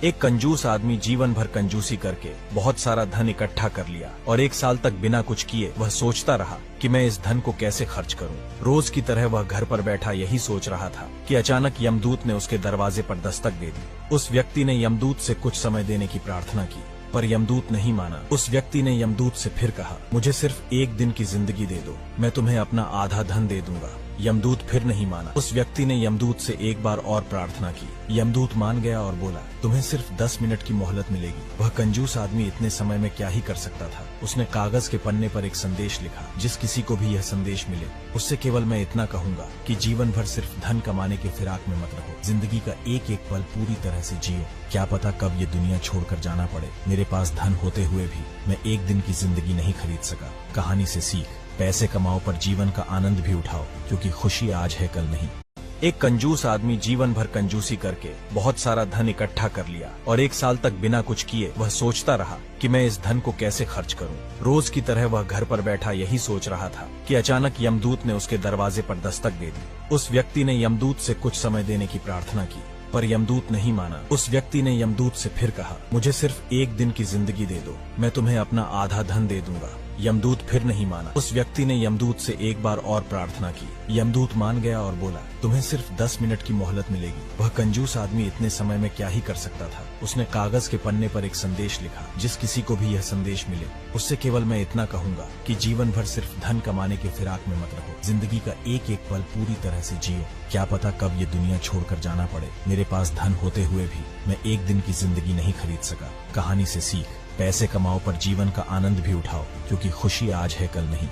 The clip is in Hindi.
एक कंजूस आदमी जीवन भर कंजूसी करके बहुत सारा धन इकट्ठा कर लिया और 1 साल तक बिना कुछ किए वह सोचता रहा कि मैं इस धन को कैसे खर्च करूं। रोज की तरह वह घर पर बैठा यही सोच रहा था कि अचानक यमदूत ने उसके दरवाजे पर दस्तक दे दी। उस व्यक्ति ने यमदूत से कुछ समय देने की प्रार्थना की, पर यमदूत नहीं माना। उस व्यक्ति ने यमदूत से फिर कहा, मुझे सिर्फ 1 दिन की जिंदगी दे दो, मैं तुम्हें अपना आधा धन दे दूंगा। यमदूत फिर नहीं माना। उस व्यक्ति ने यमदूत से एक बार और प्रार्थना की। यमदूत मान गया और बोला, तुम्हें सिर्फ 10 मिनट की मोहलत मिलेगी। वह कंजूस आदमी इतने समय में क्या ही कर सकता था। उसने कागज के पन्ने पर एक संदेश लिखा, जिस किसी को भी यह संदेश मिले उससे केवल मैं इतना कहूंगा कि जीवन भर सिर्फ धन कमाने के फिराक में मत रहो। जिंदगी का एक एक पल पूरी तरह से जियो। क्या पता कब ये दुनिया छोड़कर जाना पड़े। मेरे पास धन होते हुए भी मैं 1 दिन की जिंदगी नहीं खरीद सका। कहानी से सीख, पैसे कमाओ पर जीवन का आनंद भी उठाओ, क्योंकि खुशी आज है कल नहीं। एक कंजूस आदमी जीवन भर कंजूसी करके बहुत सारा धन इकट्ठा कर लिया और 1 साल तक बिना कुछ किए वह सोचता रहा कि मैं इस धन को कैसे खर्च करूं। रोज की तरह वह घर पर बैठा यही सोच रहा था कि अचानक यमदूत ने उसके दरवाजे पर दस्तक दे दी। उस व्यक्ति ने यमदूत से कुछ समय देने की प्रार्थना की, पर यमदूत नहीं माना। उस व्यक्ति ने यमदूत से फिर कहा, मुझे सिर्फ 1 दिन की जिंदगी दे दो, मैं तुम्हें अपना आधा धन दे दूंगा। यमदूत फिर नहीं माना। उस व्यक्ति ने यमदूत से एक बार और प्रार्थना की। यमदूत मान गया और बोला, तुम्हें सिर्फ 10 मिनट की मोहलत मिलेगी। वह कंजूस आदमी इतने समय में क्या ही कर सकता था। उसने कागज के पन्ने पर एक संदेश लिखा, जिस किसी को भी यह संदेश मिले उससे केवल मैं इतना कहूंगा कि जीवन भर सिर्फ धन कमाने के फिराक में मत रहो। जिंदगी का एक एक पल पूरी तरह से जियो। क्या पता कब ये दुनिया छोड़कर जाना पड़े। मेरे पास धन होते हुए भी मैं 1 दिन की जिंदगी नहीं खरीद सका। कहानी से सीख, पैसे कमाओ पर जीवन का आनंद भी उठाओ, क्योंकि खुशी आज है कल नहीं।